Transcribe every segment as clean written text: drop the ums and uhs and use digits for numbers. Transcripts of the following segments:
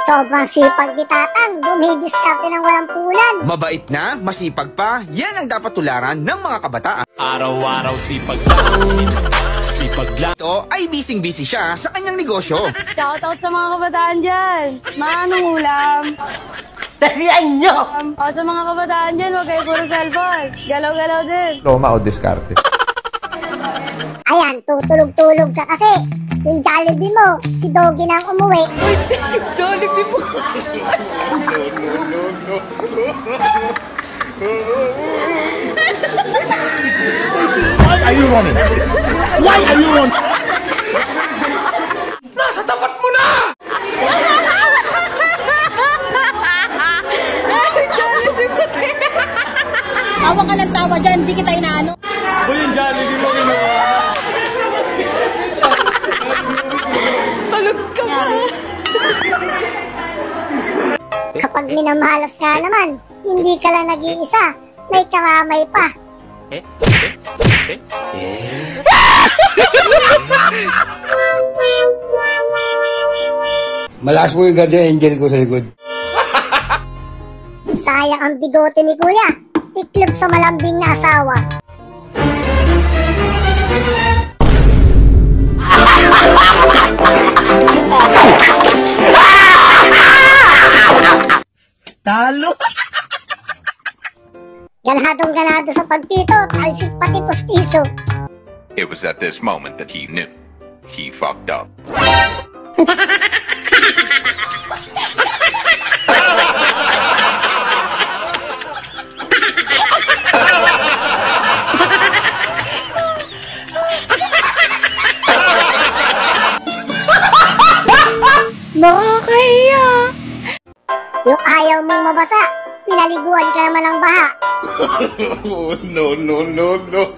Sobrang sipag ni Tatang, dumidiskarte ng walang punan. Mabait na, masipag pa, yan ang dapat tularan ng mga kabataan. Araw-araw sipag lang, sipag lang. Ito ay busy siya sa kanyang negosyo. Shoutout sa mga kabataan dyan. Manong ulam. Tarihan nyo! Sa mga kabataan dyan, huwag kayo puro cellphone. Galaw-galaw din. Loma o diskarte? Ayan, tutulog-tulog ka kasi. Yung Jollibee mo, si Doggy nang umuwi. Yung Jollibee mo! Why are you running? Why are you running? Nasa tapat mo na! Tawa ka ng tawa dyan, hindi kita inaano. Uy, yung Jollibee mo ginawa. Tulog ka pa. Kapag minamalas nga naman, hindi ka lang nag-iisa, may karamay pa. Malakas mo yung guardian angel ko sa likod. Sayang ang bigote ni Kuya, tiklop sa malambing na asawa. Talo! Ganadong-ganado sa pagpito, talsik pati pustiso. It was at this moment that he knew. He fucked up. Nakakahiya. Yung ayaw mong mabasa, pinaliguan ka naman ng baha. Oh, no, no, no, no.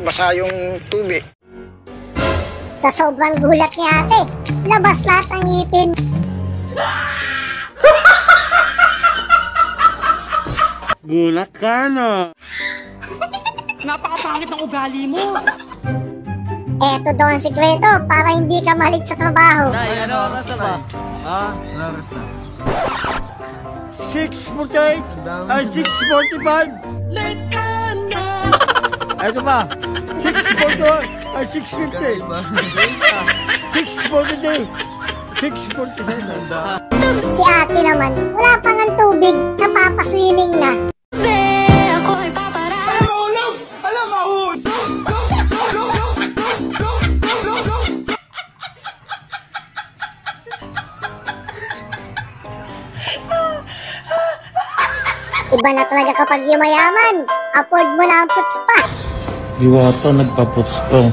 Basa yung tubig. Sa sobrang gulat ni ate, labas lahat ang ngipin. Gulat ka na. Napakapangit ng ugali mo. Eto daw ang sikreto para hindi ka malit sa trabaho. Nay, ano oras na ba? Ha? Ano oras na? 6:48 ay 6:45. Late ka na. Ito ba? 6:41 ay 6:50. 6:40. 6:47. Si ate naman, wala pang ang tubig, napapaswimming na. Iba na talaga kapag yumayaman, afford mo na ang putspa. Diwata nagpaputs pa.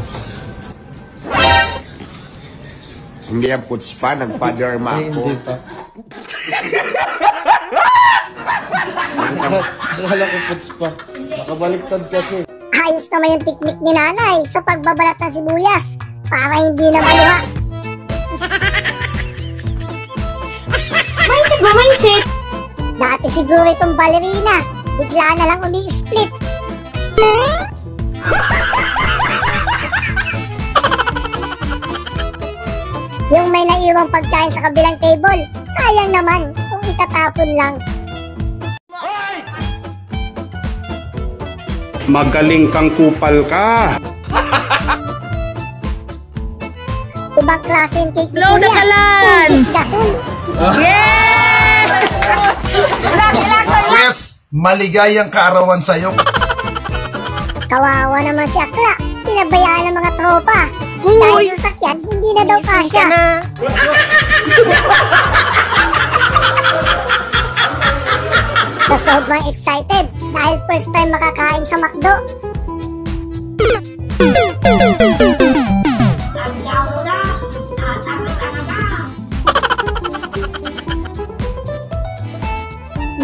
Hindi ang puts pa, nagpa-derma ako. Hindi pa. Nakala ko puts pa. Nakabaliktad kasi. Ayos naman yung teknik ni nanay sa pagbabalat ng sibuyas para hindi na maluha. Mindset ba, mindset? Dati siguro itong ballerina, bigla na lang umi-split. Yung may naiwang pagkain sa kabilang table, sayang naman kung itatapon lang. Magaling kang kupal ka. Ibang klase yung cake ni Blow the Kuya. kalan! Pupis gasol. Yes! Yes, maligayang kaarawan sa'yo. Kawawa naman si Akla, pinabayaan ng mga tropa. Dahil sa sakyan, hindi na daw kasya. Sa sobrang excited dahil first time makakain sa McDo.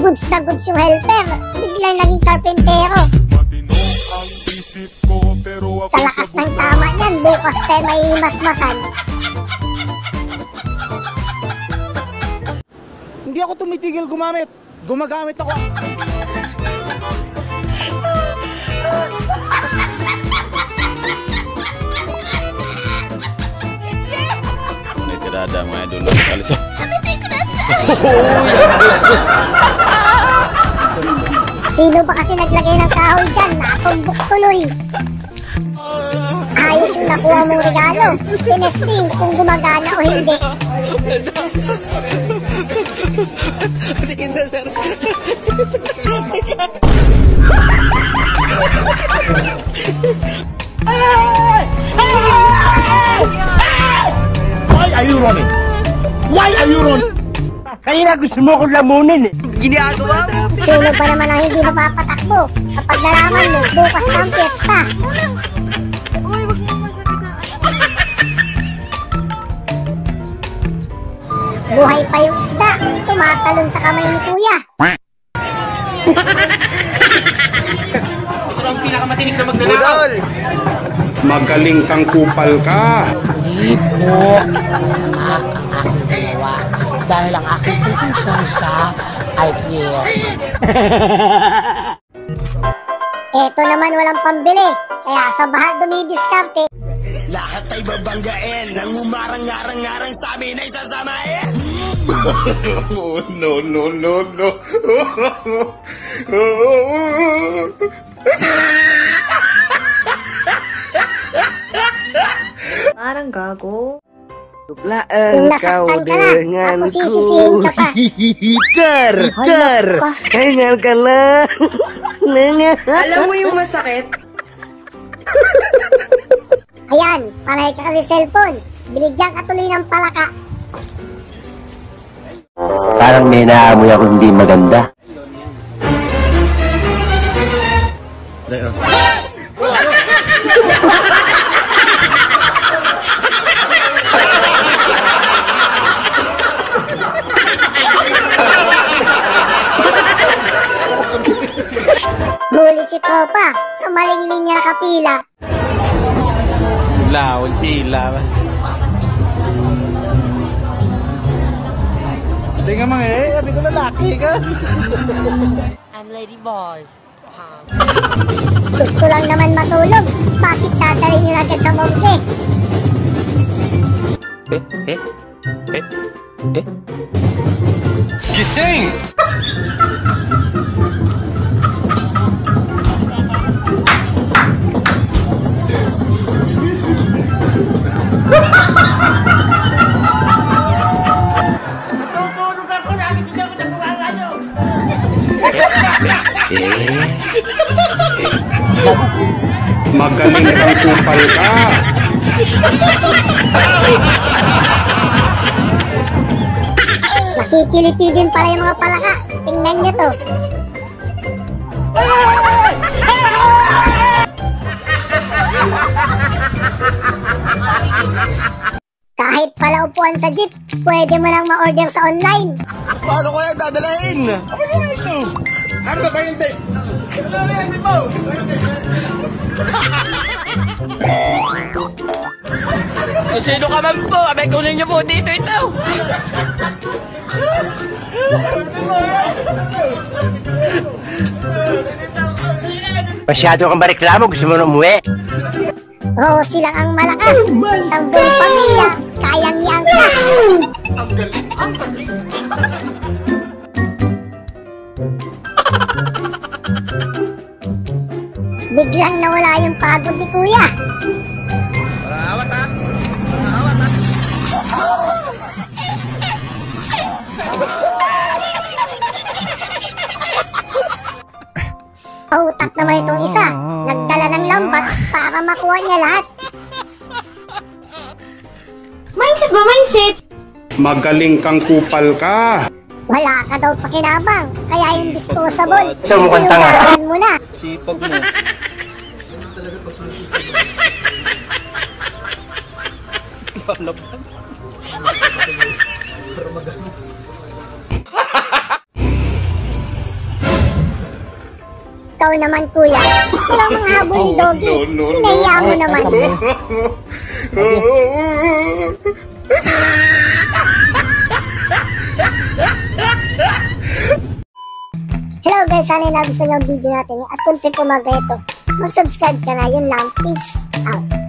Goods na goods yung helper, biglang naging karpentero. Sa lakas ng tama niyan, bukas tayo may masmasan. Hindi ako tumitigil gumamit. Gumagamit ako. kalsada mga idol. Nasa kalsada. Sino ba kasi naglagay ng kahoy dyan? Natumbok tuloy. Ayos yung nakuha mong regalo. Tinesting kung gumagana o hindi. Why are you running? Why are you running? Kaya gusto mo kong lamunin eh. Ginagawa mo. Sino ba naman ang hindi mapapatakbo kapag nalaman mo bukas na ang piyesta? Uy, wag mo masyado sa Buhay pa yung isda, tumatalon sa kamay ni kuya. Magaling kang kupal ka. Hindi po aking dalawa dahil ang aking pupusan sa IKEA. Eto naman walang pambili, kaya sa bahal dumidiskarte. Lahat ay babanggain nang umarang-arang-arang sa amin ay sasamain. No, no, no, no. Parang gago. Kung nasaktan ka na, tapos sisisihin ka pa. Hingal ka lang. Alam mo yung masakit? Ayan, panay ka kasi cellphone. Binigyan ka tuloy ng palaka. Parang may naamoy ako hindi maganda. Huli si tropa sa maling linya nakapila. Lawal pila. Tingnan mo eh, sabi ko lalaki ka. I'm Lady Boy. Gusto lang naman matulog. Bakit dadalhin niyo agad sa mongke? Gising! Magaling kang kupal ka. Nakikiliti din pala yung mga palaka. Tingnan niyo to. Kahit pala upuan sa jeep, pwede mo lang ma-order sa online. Paano ko yan dadalahin? Ano ba hindi? Sino ka man po? Abay, kunin niyo po dito ito. Masyado kang mareklamo, gusto mo na umuwi? Oo, silang ang malakas. Isang buong pamilya, kayang iangkas. Biglang nawala yung pagod ni kuya. Pautak naman itong isa. Nagdala ng lambat para makuha niya lahat. Mindset ba? Mindset? Magaling kang kupal ka. Wala ka daw pakinabang. Kaya yung disposable, Ito, mukhang tanga. inugasan mo na. Sipag mo. Ikaw naman kuya. Gusto lang mga habol ni Doggy. Pinahiya mo naman. Hello guys, sana nagustuhan niyo ang video natin. At kung trip umaga ito, mag-subscribe ka na. Yun lang. Peace out.